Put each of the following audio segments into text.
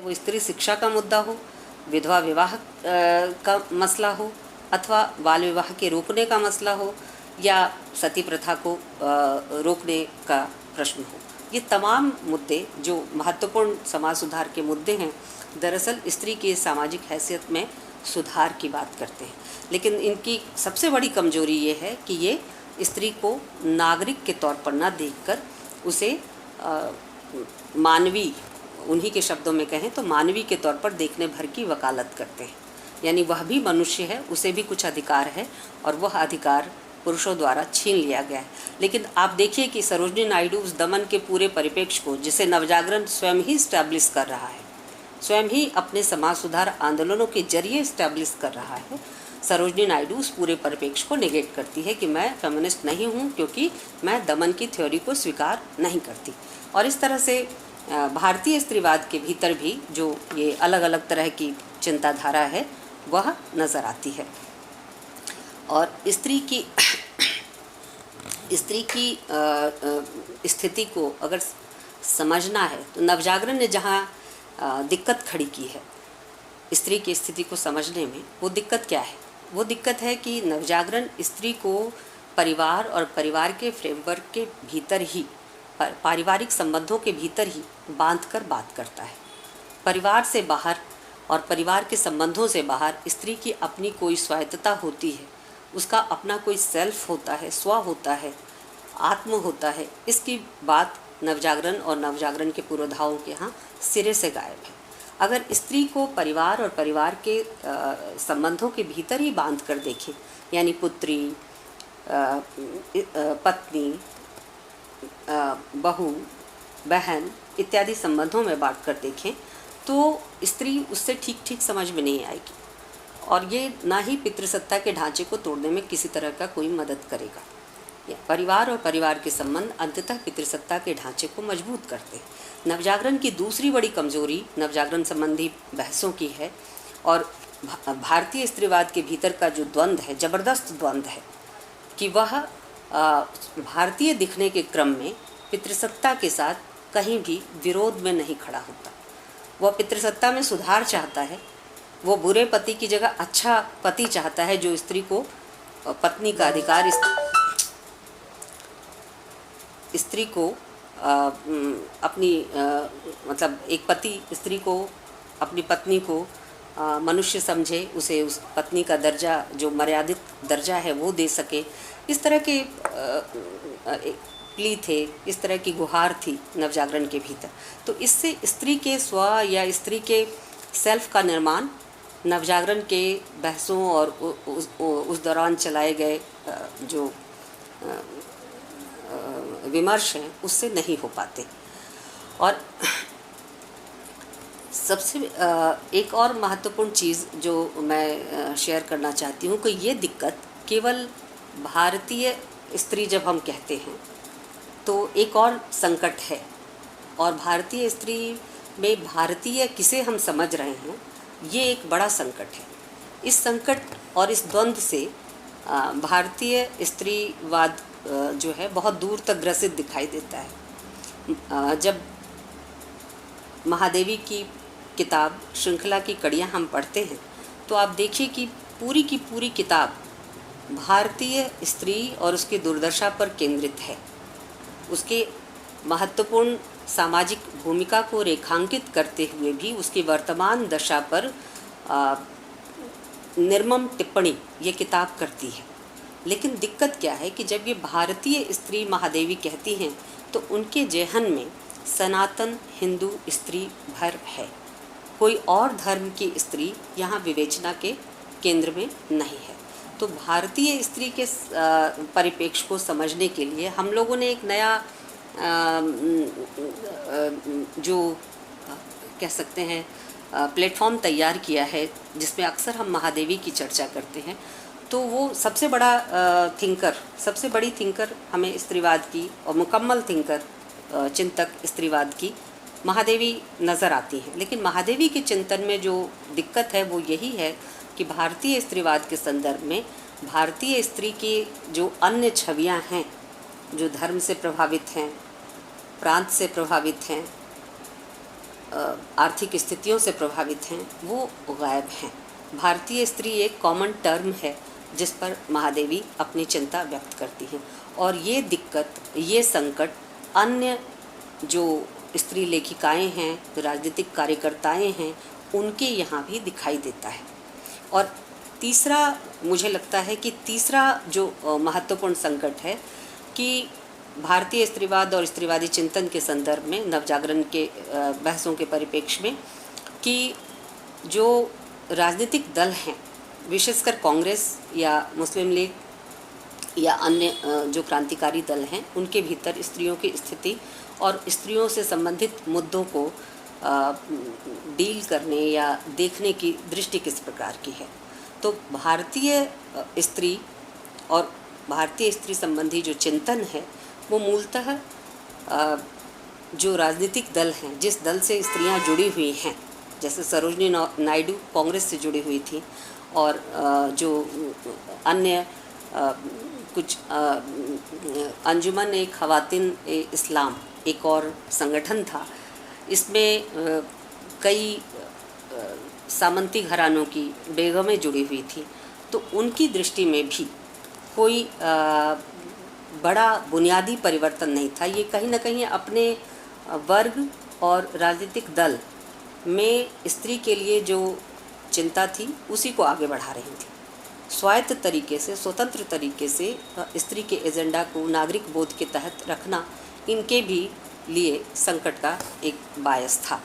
वो स्त्री शिक्षा का मुद्दा हो, विधवा विवाह का मसला हो, अथवा बाल विवाह के रोकने का मसला हो, या सती प्रथा को रोकने का प्रश्न हो। ये तमाम मुद्दे जो महत्वपूर्ण समाज सुधार के मुद्दे हैं, दरअसल स्त्री की सामाजिक हैसियत में सुधार की बात करते हैं। लेकिन इनकी सबसे बड़ी कमजोरी ये है कि ये स्त्री को नागरिक के तौर पर ना देखकर उसे मानवी, उन्हीं के शब्दों में कहें तो मानवी के तौर पर देखने भर की वकालत करते हैं। यानी वह भी मनुष्य है, उसे भी कुछ अधिकार है और वह अधिकार पुरुषों द्वारा छीन लिया गया है। लेकिन आप देखिए कि सरोजिनी नायडू उस दमन के पूरे परिप्रेक्ष्य को, जिसे नवजागरण स्वयं ही इस्टेब्लिश कर रहा है, स्वयं ही अपने समाज सुधार आंदोलनों के जरिए इस्टेब्लिश कर रहा है, सरोजिनी नायडू उस पूरे परिप्रेक्ष्य को नेगेट करती है कि मैं फेमिनिस्ट नहीं हूँ क्योंकि मैं दमन की थ्योरी को स्वीकार नहीं करती। और इस तरह से भारतीय स्त्रीवाद के भीतर भी जो ये अलग अलग तरह की चिंताधारा है वह नज़र आती है। और स्त्री की स्थिति को अगर समझना है तो नवजागरण ने जहाँ दिक्कत खड़ी की है स्त्री की स्थिति को समझने में, वो दिक्कत क्या है? वो दिक्कत है कि नवजागरण स्त्री को परिवार और परिवार के फ्रेमवर्क के भीतर ही, पारिवारिक संबंधों के भीतर ही बांध कर बात करता है। परिवार से बाहर और परिवार के संबंधों से बाहर स्त्री की अपनी कोई स्वायत्तता होती है, उसका अपना कोई सेल्फ होता है, स्व होता है, आत्म होता है। इसकी बात नवजागरण और नवजागरण के पूर्वधाओं के यहाँ सिरे से गायब है। अगर स्त्री को परिवार और परिवार के संबंधों के भीतर ही बांध कर देखें, यानी पुत्री, पत्नी, बहू, बहन इत्यादि संबंधों में बांट कर देखें, तो स्त्री उससे ठीक ठीक समझ में नहीं आएगी और ये ना ही पितृसत्ता के ढांचे को तोड़ने में किसी तरह का कोई मदद करेगा। परिवार और परिवार के संबंध अंततः पितृसत्ता के ढांचे को मजबूत करते हैं। नवजागरण की दूसरी बड़ी कमजोरी नवजागरण संबंधी बहसों की है और भारतीय स्त्रीवाद के भीतर का जो द्वंद्व है, ज़बरदस्त द्वंद्व है कि वह भारतीय दिखने के क्रम में पितृसत्ता के साथ कहीं भी विरोध में नहीं खड़ा होता। वह पितृसत्ता में सुधार चाहता है, वो बुरे पति की जगह अच्छा पति चाहता है जो स्त्री को पत्नी का अधिकार, स्त्री को अपनी मतलब एक पति स्त्री को, अपनी पत्नी को मनुष्य समझे, उसे उस पत्नी का दर्जा जो मर्यादित दर्जा है वो दे सके। इस तरह के प्ली थे, इस तरह की गुहार थी नवजागरण के भीतर। तो इससे स्त्री के स्व या स्त्री के सेल्फ का निर्माण नवजागरण के बहसों और उस दौरान चलाए गए जो विमर्श हैं उससे नहीं हो पाते। और सबसे एक और महत्वपूर्ण चीज़ जो मैं शेयर करना चाहती हूँ कि ये दिक्कत केवल भारतीय स्त्री जब हम कहते हैं तो एक और संकट है, और भारतीय स्त्री में भारतीय किसे हम समझ रहे हैं ये एक बड़ा संकट है। इस संकट और इस द्वंद्व से भारतीय स्त्रीवाद जो है बहुत दूर तक ग्रसित दिखाई देता है। जब महादेवी की किताब श्रृंखला की कड़ियाँ हम पढ़ते हैं तो आप देखिए कि पूरी किताब भारतीय स्त्री और उसकी दुर्दशा पर केंद्रित है। उसके महत्वपूर्ण सामाजिक भूमिका को रेखांकित करते हुए भी उसकी वर्तमान दशा पर निर्मम टिप्पणी ये किताब करती है। लेकिन दिक्कत क्या है कि जब ये भारतीय स्त्री महादेवी कहती हैं तो उनके जेहन में सनातन हिंदू स्त्री भर है, कोई और धर्म की स्त्री यहाँ विवेचना के केंद्र में नहीं है। तो भारतीय स्त्री के परिप्रेक्ष्य को समझने के लिए हम लोगों ने एक नया जो कह सकते हैं प्लेटफॉर्म तैयार किया है जिसमें अक्सर हम महादेवी की चर्चा करते हैं। तो वो सबसे बड़ा थिंकर, सबसे बड़ी थिंकर हमें स्त्रीवाद की और मुकम्मल थिंकर चिंतक स्त्रीवाद की महादेवी नज़र आती हैं। लेकिन महादेवी के चिंतन में जो दिक्कत है वो यही है कि भारतीय स्त्रीवाद के संदर्भ में भारतीय स्त्री की जो अन्य छवियां हैं, जो धर्म से प्रभावित हैं, प्रांत से प्रभावित हैं, आर्थिक स्थितियों से प्रभावित हैं वो गायब हैं। भारतीय स्त्री एक कॉमन टर्म है जिस पर महादेवी अपनी चिंता व्यक्त करती हैं, और ये दिक्कत, ये संकट अन्य जो स्त्री लेखिकाएं हैं, राजनीतिक कार्यकर्ताएं हैं, उनके यहाँ भी दिखाई देता है। और तीसरा, मुझे लगता है कि तीसरा जो महत्वपूर्ण संकट है कि भारतीय स्त्रीवाद और स्त्रीवादी चिंतन के संदर्भ में, नवजागरण के बहसों के परिप्रेक्ष्य में, कि जो राजनीतिक दल हैं, विशेषकर कांग्रेस या मुस्लिम लीग या अन्य जो क्रांतिकारी दल हैं, उनके भीतर स्त्रियों की स्थिति और स्त्रियों से संबंधित मुद्दों को डील करने या देखने की दृष्टि किस प्रकार की है। तो भारतीय स्त्री और भारतीय स्त्री संबंधी जो चिंतन है वो मूलतः जो राजनीतिक दल हैं, जिस दल से स्त्रियां जुड़ी हुई हैं, जैसे सरोजनी नायडू कांग्रेस से जुड़ी हुई थी, और जो अन्य कुछ अंजुमन ए ख़वातीन ए इस्लाम एक और संगठन था, इसमें कई सामंती घरानों की बेगमें जुड़ी हुई थी। तो उनकी दृष्टि में भी कोई बड़ा बुनियादी परिवर्तन नहीं था। ये कहीं ना कहीं अपने वर्ग और राजनीतिक दल में स्त्री के लिए जो चिंता थी उसी को आगे बढ़ा रही थी। स्वायत्त तरीके से, स्वतंत्र तरीके से स्त्री के एजेंडा को नागरिक बोध के तहत रखना इनके भी लिए संकट का एक बायस था।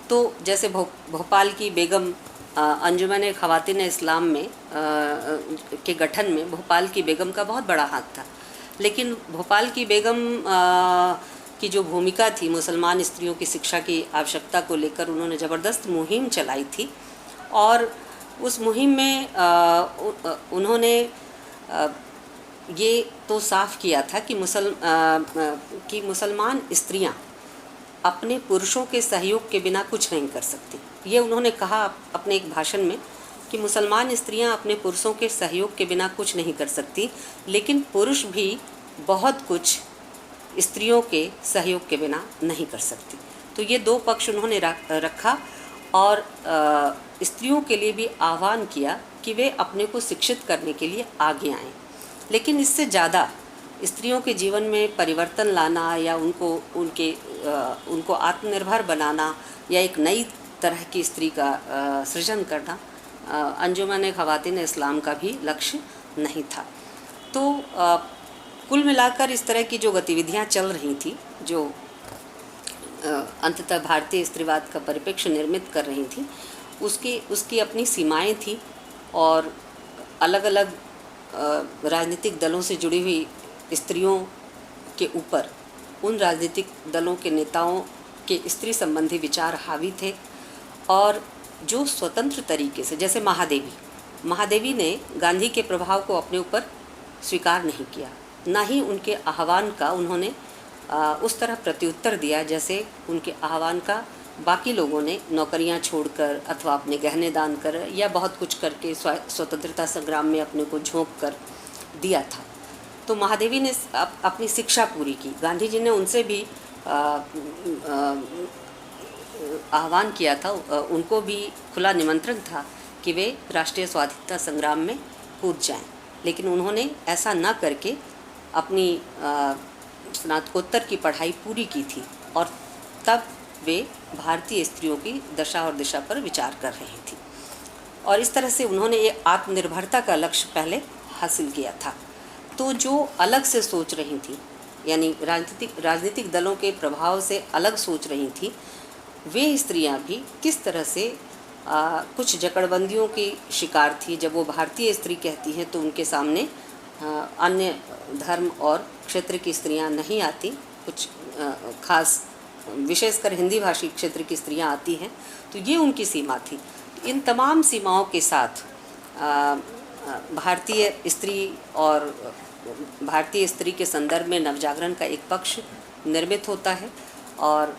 तो जैसे भोपाल की बेगम, अंजुमन ख़वातीन इस्लाम में के गठन में भोपाल की बेगम का बहुत बड़ा हाथ था, लेकिन भोपाल की बेगम की जो भूमिका थी मुसलमान स्त्रियों की शिक्षा की आवश्यकता को लेकर, उन्होंने ज़बरदस्त मुहिम चलाई थी, और उस मुहिम में उन्होंने ये तो साफ किया था कि मुसलमान स्त्रियां अपने पुरुषों के सहयोग के बिना कुछ नहीं कर सकती। ये उन्होंने कहा अपने एक भाषण में कि मुसलमान स्त्रियां अपने पुरुषों के सहयोग के बिना कुछ नहीं कर सकती, लेकिन पुरुष भी बहुत कुछ स्त्रियों के सहयोग के बिना नहीं कर सकती। तो ये दो पक्ष उन्होंने रखा, और स्त्रियों के लिए भी आह्वान किया कि वे अपने को शिक्षित करने के लिए आगे आएं। लेकिन इससे ज़्यादा स्त्रियों के जीवन में परिवर्तन लाना या उनको आत्मनिर्भर बनाना या एक नई तरह की स्त्री का सृजन करना अंजुमन ख़वातीन इस्लाम का भी लक्ष्य नहीं था। तो कुल मिलाकर इस तरह की जो गतिविधियां चल रही थी, जो अंततः भारतीय स्त्रीवाद का परिप्रेक्ष्य निर्मित कर रही थी, उसकी अपनी सीमाएं थी, और अलग अलग राजनीतिक दलों से जुड़ी हुई स्त्रियों के ऊपर उन राजनीतिक दलों के नेताओं के स्त्री संबंधी विचार हावी थे। और जो स्वतंत्र तरीके से, जैसे महादेवी ने गांधी के प्रभाव को अपने ऊपर स्वीकार नहीं किया, ना ही उनके आह्वान का उन्होंने उस तरह प्रत्युत्तर दिया जैसे उनके आह्वान का बाकी लोगों ने नौकरियां छोड़कर अथवा अपने गहने दान कर या बहुत कुछ करके स्वतंत्रता संग्राम में अपने को झोंक कर दिया था। तो महादेवी ने अपनी शिक्षा पूरी की। गांधी जी ने उनसे भी आह्वान किया था, उनको भी खुला निमंत्रण था कि वे राष्ट्रीय स्वाधीनता संग्राम में कूद जाएं, लेकिन उन्होंने ऐसा न करके अपनी स्नातकोत्तर की पढ़ाई पूरी की थी, और तब वे भारतीय स्त्रियों की दशा और दिशा पर विचार कर रही थी। और इस तरह से उन्होंने ये आत्मनिर्भरता का लक्ष्य पहले हासिल किया था। तो जो अलग से सोच रही थी, यानी राजनीतिक दलों के प्रभाव से अलग सोच रही थी, वे स्त्रियां भी किस तरह से कुछ जकड़बंदियों की शिकार थी। जब वो भारतीय स्त्री कहती हैं तो उनके सामने अन्य धर्म और क्षेत्र की स्त्रियां नहीं आती, कुछ खास विशेषकर हिंदी भाषी क्षेत्र की स्त्रियां आती हैं, तो ये उनकी सीमा थी। इन तमाम सीमाओं के साथ भारतीय स्त्री के संदर्भ में नवजागरण का एक पक्ष निर्मित होता है। और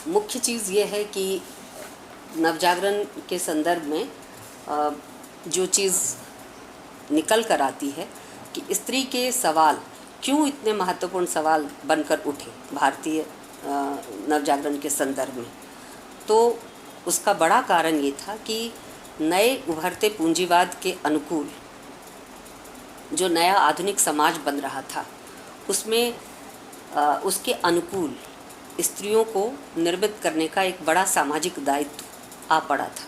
मुख्य चीज़ ये है कि नवजागरण के संदर्भ में जो चीज़ निकल कर आती है कि स्त्री के सवाल क्यों इतने महत्वपूर्ण सवाल बनकर उठे भारतीय नवजागरण के संदर्भ में। तो उसका बड़ा कारण ये था कि नए उभरते पूंजीवाद के अनुकूल जो नया आधुनिक समाज बन रहा था उसमें उसके अनुकूल स्त्रियों को निर्मित करने का एक बड़ा सामाजिक दायित्व आ पड़ा था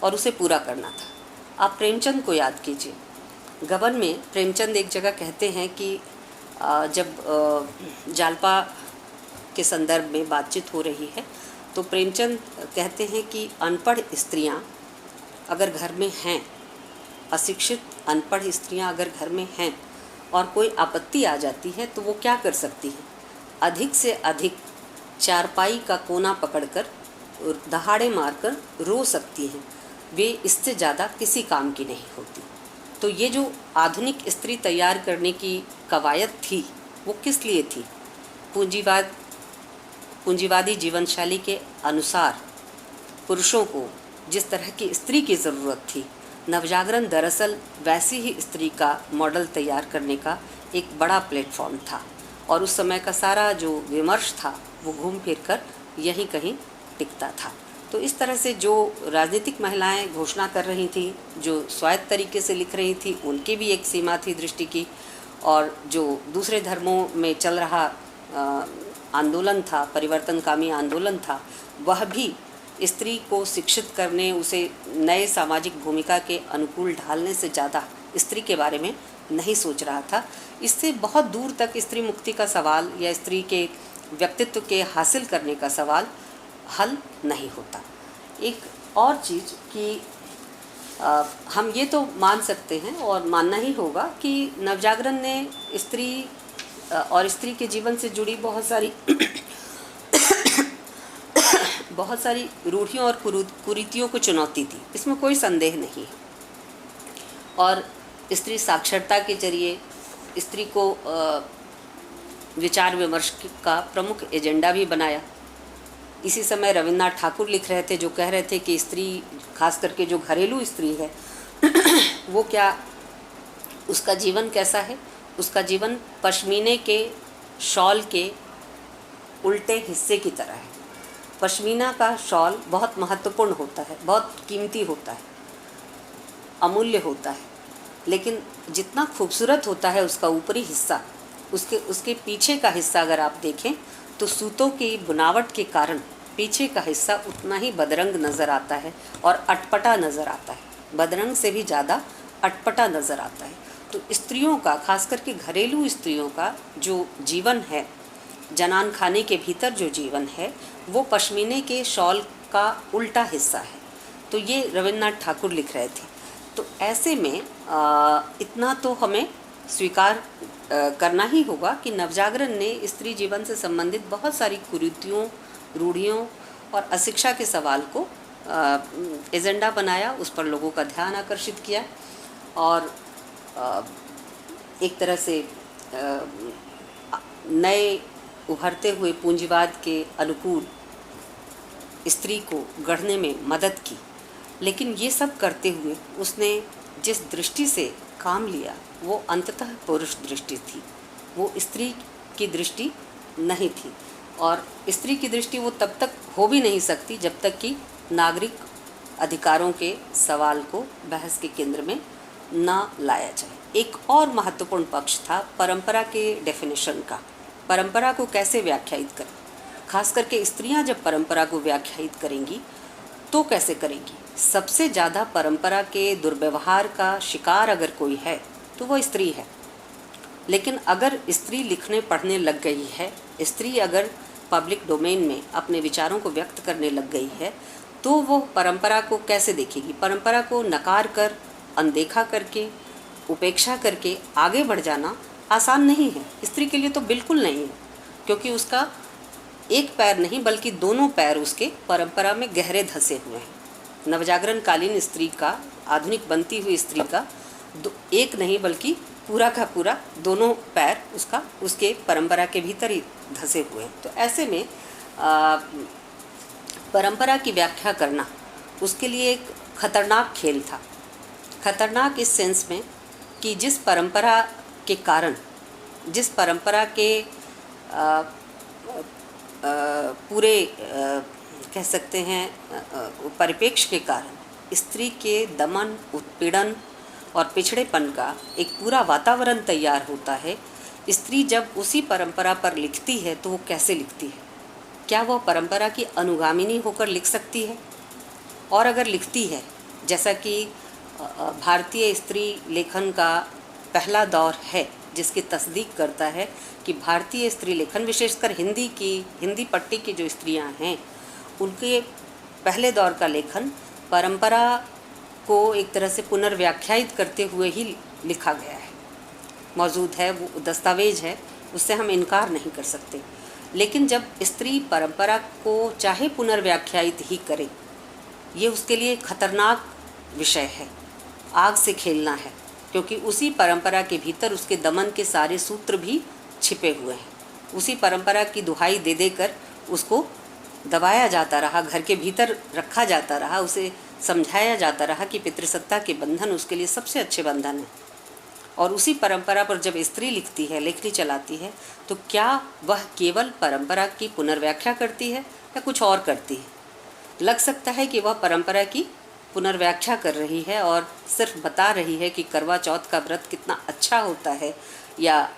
और उसे पूरा करना था। आप प्रेमचंद को याद कीजिए। गबन में प्रेमचंद एक जगह कहते हैं कि जब जालपा के संदर्भ में बातचीत हो रही है तो प्रेमचंद कहते हैं कि अनपढ़ स्त्रियां अगर घर में हैं, अशिक्षित अनपढ़ स्त्रियां अगर घर में हैं और कोई आपत्ति आ जाती है तो वो क्या कर सकती हैं? अधिक से अधिक चारपाई का कोना पकड़कर दहाड़े मारकर रो सकती हैं। वे इससे ज़्यादा किसी काम की नहीं होती। तो ये जो आधुनिक स्त्री तैयार करने की कवायद थी वो किस लिए थी? पूंजीवादी जीवनशैली के अनुसार पुरुषों को जिस तरह की स्त्री की ज़रूरत थी, नवजागरण दरअसल वैसी ही स्त्री का मॉडल तैयार करने का एक बड़ा प्लेटफॉर्म था। और उस समय का सारा जो विमर्श था वो घूम फिर कर यहीं कहीं टिकता था। तो इस तरह से जो राजनीतिक महिलाएं घोषणा कर रही थी, जो स्वायत्त तरीके से लिख रही थी, उनकी भी एक सीमा थी दृष्टि की। और जो दूसरे धर्मों में चल रहा आंदोलन था, परिवर्तनकामी आंदोलन था, वह भी स्त्री को शिक्षित करने, उसे नए सामाजिक भूमिका के अनुकूल ढालने से ज़्यादा स्त्री के बारे में नहीं सोच रहा था। इससे बहुत दूर तक स्त्री मुक्ति का सवाल या स्त्री के व्यक्तित्व के हासिल करने का सवाल हल नहीं होता। एक और चीज़ कि हम ये तो मान सकते हैं और मानना ही होगा कि नवजागरण ने स्त्री और स्त्री के जीवन से जुड़ी बहुत सारी रूढ़ियों और कुरीतियों को चुनौती दी, इसमें कोई संदेह नहीं है। और स्त्री साक्षरता के जरिए स्त्री को विचार विमर्श का प्रमुख एजेंडा भी बनाया। इसी समय रविन्द्रनाथ ठाकुर लिख रहे थे, जो कह रहे थे कि स्त्री, खास करके जो घरेलू स्त्री है वो क्या, उसका जीवन कैसा है? उसका जीवन पश्मीने के शॉल के उल्टे हिस्से की तरह है। पश्मीना का शॉल बहुत महत्वपूर्ण होता है, बहुत कीमती होता है, अमूल्य होता है, लेकिन जितना खूबसूरत होता है उसका ऊपरी हिस्सा, उसके पीछे का हिस्सा अगर आप देखें तो सूतों की बुनावट के कारण पीछे का हिस्सा उतना ही बदरंग नज़र आता है और अटपटा नज़र आता है। बदरंग से भी ज़्यादा अटपटा नज़र आता है। तो स्त्रियों का, खास करके घरेलू स्त्रियों का जो जीवन है, जनान खाने के भीतर जो जीवन है, वो पश्मीने के शॉल का उल्टा हिस्सा है। तो ये रविन्द्रनाथ ठाकुर लिख रहे थे। तो ऐसे में इतना तो हमें स्वीकार करना ही होगा कि नवजागरण ने स्त्री जीवन से संबंधित बहुत सारी कुरीतियों, रूढ़ियों और अशिक्षा के सवाल को एजेंडा बनाया, उस पर लोगों का ध्यान आकर्षित किया और एक तरह से नए उभरते हुए पूंजीवाद के अनुकूल स्त्री को गढ़ने में मदद की। लेकिन ये सब करते हुए उसने जिस दृष्टि से काम लिया वो अंततः पुरुष दृष्टि थी, वो स्त्री की दृष्टि नहीं थी। और स्त्री की दृष्टि वो तब तक हो भी नहीं सकती जब तक कि नागरिक अधिकारों के सवाल को बहस के केंद्र में ना लाया जाए। एक और महत्वपूर्ण पक्ष था परंपरा के डेफिनेशन का। परंपरा को कैसे व्याख्यायित करें, खास करके स्त्रियां जब परंपरा को व्याख्यायित करेंगी तो कैसे करेंगी? सबसे ज़्यादा परंपरा के दुर्व्यवहार का शिकार अगर कोई है तो वो स्त्री है। लेकिन अगर स्त्री लिखने पढ़ने लग गई है, स्त्री अगर पब्लिक डोमेन में अपने विचारों को व्यक्त करने लग गई है, तो वो परंपरा को कैसे देखेगी? परंपरा को नकार कर, अनदेखा करके, उपेक्षा करके आगे बढ़ जाना आसान नहीं है। स्त्री के लिए तो बिल्कुल नहीं है, क्योंकि उसका एक पैर नहीं बल्कि दोनों पैर उसके परंपरा में गहरे धंसे हुए हैं। नवजागरण कालीन स्त्री का, आधुनिक बनती हुई स्त्री का एक नहीं बल्कि पूरा का पूरा दोनों पैर उसके परंपरा के भीतर ही धंसे हुए हैं। तो ऐसे में परंपरा की व्याख्या करना उसके लिए एक खतरनाक खेल था। खतरनाक इस सेंस में कि जिस परंपरा के कारण, जिस परंपरा के पूरे कह सकते हैं परिप्रेक्ष्य के कारण स्त्री के दमन, उत्पीड़न और पिछड़ेपन का एक पूरा वातावरण तैयार होता है। स्त्री जब उसी परंपरा पर लिखती है तो वो कैसे लिखती है? क्या वह परंपरा की अनुगामिनी होकर लिख सकती है? और अगर लिखती है, जैसा कि भारतीय स्त्री लेखन का पहला दौर है जिसकी तस्दीक करता है कि भारतीय स्त्री लेखन, विशेषकर हिंदी पट्टी की जो स्त्रियां हैं, उनके पहले दौर का लेखन परंपरा को एक तरह से पुनर्व्याख्यायित करते हुए ही लिखा गया है, मौजूद है, वो दस्तावेज है, उससे हम इनकार नहीं कर सकते। लेकिन जब स्त्री परंपरा को चाहे पुनर्व्याख्यायित ही करे, ये उसके लिए खतरनाक विषय है, आग से खेलना है, क्योंकि उसी परंपरा के भीतर उसके दमन के सारे सूत्र भी छिपे हुए हैं। उसी परंपरा की दुहाई दे देकर उसको दबाया जाता रहा, घर के भीतर रखा जाता रहा, उसे समझाया जाता रहा कि पितृसत्ता के बंधन उसके लिए सबसे अच्छे बंधन हैं। और उसी परंपरा पर जब स्त्री लिखती है, लेखनी चलाती है, तो क्या वह केवल परंपरा की पुनर्व्याख्या करती है या कुछ और करती है? लग सकता है कि वह परंपरा की पुनर्व्याख्या कर रही है और सिर्फ बता रही है कि करवा चौथ का व्रत कितना अच्छा होता है, या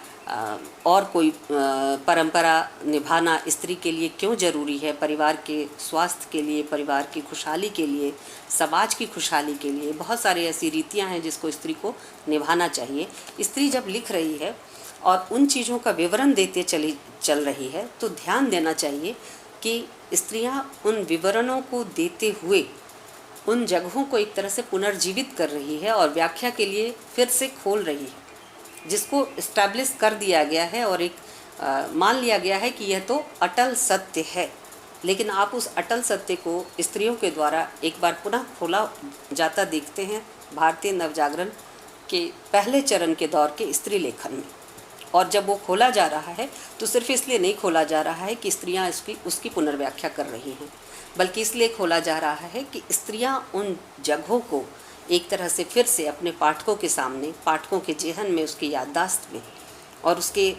और कोई परंपरा निभाना स्त्री के लिए क्यों ज़रूरी है, परिवार के स्वास्थ्य के लिए, परिवार की खुशहाली के लिए, समाज की खुशहाली के लिए। बहुत सारी ऐसी रीतियां हैं जिसको स्त्री को निभाना चाहिए। स्त्री जब लिख रही है और उन चीज़ों का विवरण देते चल रही है, तो ध्यान देना चाहिए कि स्त्रियां उन विवरणों को देते हुए उन जगहों को एक तरह से पुनर्जीवित कर रही है और व्याख्या के लिए फिर से खोल रही है, जिसको इस्टेब्लिश कर दिया गया है और एक मान लिया गया है कि यह तो अटल सत्य है। लेकिन आप उस अटल सत्य को स्त्रियों के द्वारा एक बार पुनः खोला जाता देखते हैं भारतीय नवजागरण के पहले चरण के दौर के स्त्री लेखन में। और जब वो खोला जा रहा है तो सिर्फ इसलिए नहीं खोला जा रहा है कि स्त्रियां उसकी पुनर्व्याख्या कर रही हैं, बल्कि इसलिए खोला जा रहा है कि स्त्रियां उन जगहों को एक तरह से फिर से अपने पाठकों के सामने, पाठकों के जेहन में, उसकी याददाश्त में और उसके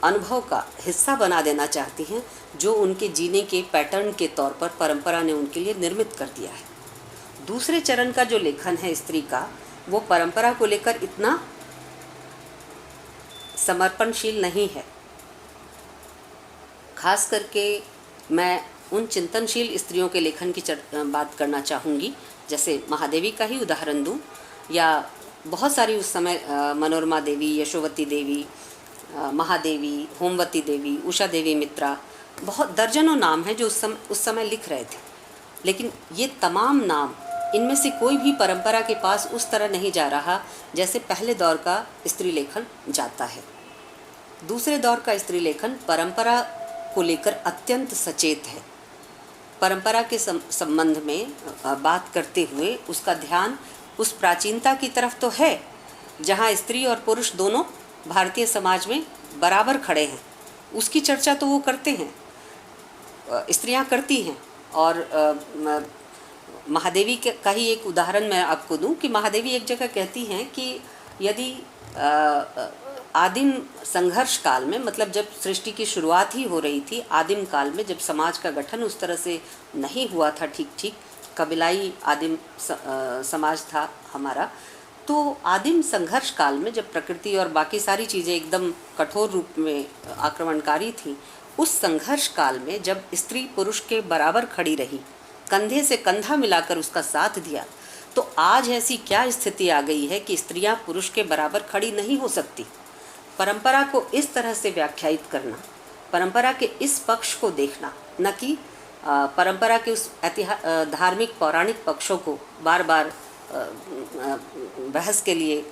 अनुभव का हिस्सा बना देना चाहती हैं, जो उनके जीने के पैटर्न के तौर पर परंपरा ने उनके लिए निर्मित कर दिया है। दूसरे चरण का जो लेखन है स्त्री का, वो परंपरा को लेकर इतना समर्पणशील नहीं है। खास करके मैं उन चिंतनशील स्त्रियों के लेखन की बात करना चाहूँगी, जैसे महादेवी का ही उदाहरण दूँ, या बहुत सारी उस समय मनोरमा देवी, यशोवती देवी, महादेवी, होमवती देवी, उषा देवी मित्रा, बहुत दर्जनों नाम हैं जो उस समय लिख रहे थे। लेकिन ये तमाम नाम, इनमें से कोई भी परंपरा के पास उस तरह नहीं जा रहा जैसे पहले दौर का स्त्री लेखन जाता है। दूसरे दौर का स्त्री लेखन परंपरा को लेकर अत्यंत सचेत है। परंपरा के संबंध में बात करते हुए उसका ध्यान उस प्राचीनता की तरफ तो है जहाँ स्त्री और पुरुष दोनों भारतीय समाज में बराबर खड़े हैं, उसकी चर्चा तो वो करते हैं, स्त्रियां करती हैं। और महादेवी का ही एक उदाहरण मैं आपको दूं कि महादेवी एक जगह कहती हैं कि यदि आदिम संघर्ष काल में, मतलब जब सृष्टि की शुरुआत ही हो रही थी, आदिम काल में जब समाज का गठन उस तरह से नहीं हुआ था ठीक, कबीलाई आदिम समाज था हमारा, तो आदिम संघर्ष काल में जब प्रकृति और बाकी सारी चीज़ें एकदम कठोर रूप में आक्रमणकारी थी, उस संघर्ष काल में जब स्त्री पुरुष के बराबर खड़ी रही, कंधे से कंधा मिलाकर उसका साथ दिया, तो आज ऐसी क्या स्थिति आ गई है कि स्त्रियां पुरुष के बराबर खड़ी नहीं हो सकती। परंपरा को इस तरह से व्याख्यायित करना, परंपरा के इस पक्ष को देखना, न कि परंपरा के उस धार्मिक पौराणिक पक्षों को बार बार बहस के लिए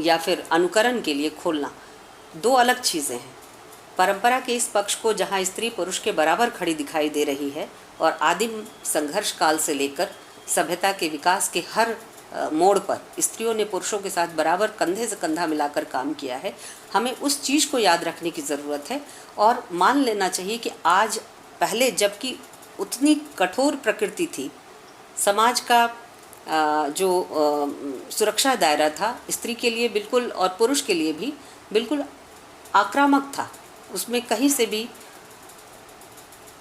या फिर अनुकरण के लिए खोलना, दो अलग चीज़ें हैं। परंपरा के इस पक्ष को जहाँ स्त्री पुरुष के बराबर खड़ी दिखाई दे रही है और आदिम संघर्ष काल से लेकर सभ्यता के विकास के हर मोड़ पर स्त्रियों ने पुरुषों के साथ बराबर कंधे से कंधा मिलाकर काम किया है, हमें उस चीज़ को याद रखने की ज़रूरत है। और मान लेना चाहिए कि आज पहले जबकि उतनी कठोर प्रकृति थी, समाज का जो सुरक्षा दायरा था स्त्री के लिए बिल्कुल और पुरुष के लिए भी बिल्कुल आक्रामक था, उसमें कहीं से भी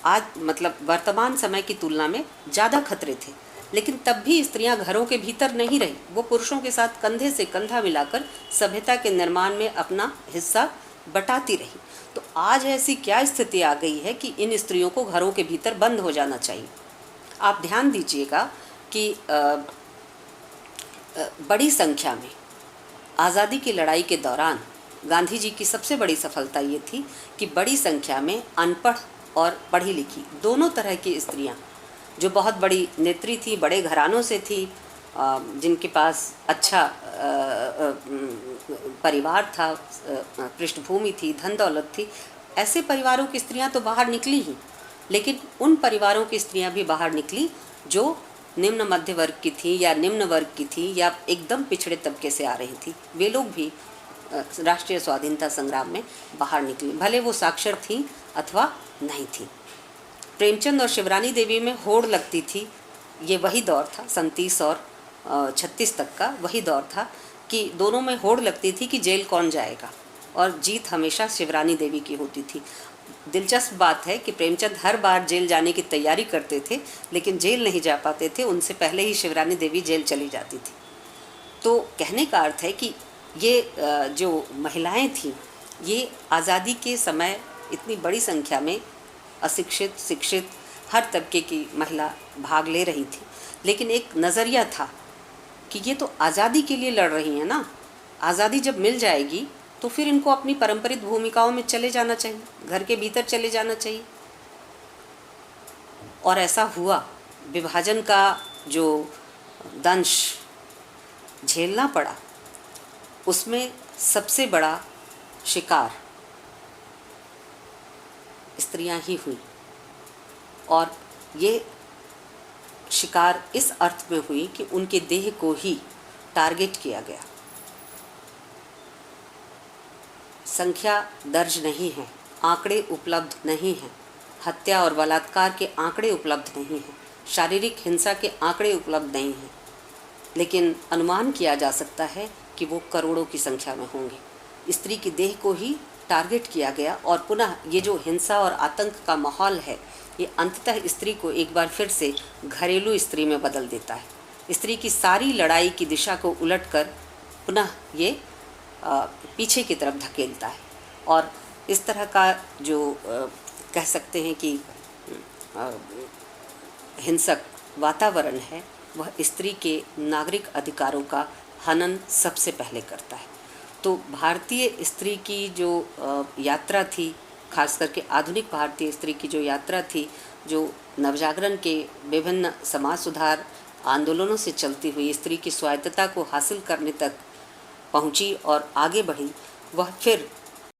आज मतलब वर्तमान समय की तुलना में ज़्यादा खतरे थे, लेकिन तब भी स्त्रियां घरों के भीतर नहीं रही। वो पुरुषों के साथ कंधे से कंधा मिलाकर सभ्यता के निर्माण में अपना हिस्सा बटाती रही। तो आज ऐसी क्या स्थिति आ गई है कि इन स्त्रियों को घरों के भीतर बंद हो जाना चाहिए। आप ध्यान दीजिएगा कि बड़ी संख्या में आज़ादी की लड़ाई के दौरान गांधी जी की सबसे बड़ी सफलता ये थी कि बड़ी संख्या में अनपढ़ और पढ़ी लिखी दोनों तरह की स्त्रियां, जो बहुत बड़ी नेत्री थी, बड़े घरानों से थी, जिनके पास अच्छा परिवार था, पृष्ठभूमि थी, धन दौलत थी, ऐसे परिवारों की स्त्रियां तो बाहर निकली ही। लेकिन उन परिवारों की स्त्रियां भी बाहर निकली जो निम्न मध्य वर्ग की थी या निम्न वर्ग की थी या एकदम पिछड़े तबके से आ रही थी। वे लोग भी राष्ट्रीय स्वाधीनता संग्राम में बाहर निकली, भले वो साक्षर थीं अथवा नहीं थी। प्रेमचंद और शिवरानी देवी में होड़ लगती थी। ये वही दौर था, 37 और 36 तक का वही दौर था कि दोनों में होड़ लगती थी कि जेल कौन जाएगा, और जीत हमेशा शिवरानी देवी की होती थी। दिलचस्प बात है कि प्रेमचंद हर बार जेल जाने की तैयारी करते थे, लेकिन जेल नहीं जा पाते थे, उनसे पहले ही शिवरानी देवी जेल चली जाती थी। तो कहने का अर्थ है कि ये जो महिलाएं थीं, ये आज़ादी के समय इतनी बड़ी संख्या में अशिक्षित, शिक्षित, हर तबके की महिला भाग ले रही थी, लेकिन एक नज़रिया था कि ये तो आज़ादी के लिए लड़ रही हैं ना, आज़ादी जब मिल जाएगी तो फिर इनको अपनी पारंपरिक भूमिकाओं में चले जाना चाहिए, घर के भीतर चले जाना चाहिए। और ऐसा हुआ। विभाजन का जो दंश झेलना पड़ा, उसमें सबसे बड़ा शिकार स्त्रियां ही हुई, और ये शिकार इस अर्थ में हुई कि उनके देह को ही टारगेट किया गया। संख्या दर्ज नहीं है, आंकड़े उपलब्ध नहीं हैं, हत्या और बलात्कार के आंकड़े उपलब्ध नहीं हैं, शारीरिक हिंसा के आंकड़े उपलब्ध नहीं हैं, लेकिन अनुमान किया जा सकता है कि वो करोड़ों की संख्या में होंगे। स्त्री की देह को ही टारगेट किया गया, और पुनः ये जो हिंसा और आतंक का माहौल है, ये अंततः स्त्री को एक बार फिर से घरेलू स्त्री में बदल देता है। स्त्री की सारी लड़ाई की दिशा को उलटकर पुनः ये पीछे की तरफ धकेलता है, और इस तरह का जो कह सकते हैं कि हिंसक वातावरण है, वह स्त्री के नागरिक अधिकारों का हनन सबसे पहले करता है। तो भारतीय स्त्री की जो यात्रा थी, खास करके आधुनिक भारतीय स्त्री की जो यात्रा थी, जो नवजागरण के विभिन्न समाज सुधार आंदोलनों से चलती हुई स्त्री की स्वायत्तता को हासिल करने तक पहुंची और आगे बढ़ी, वह फिर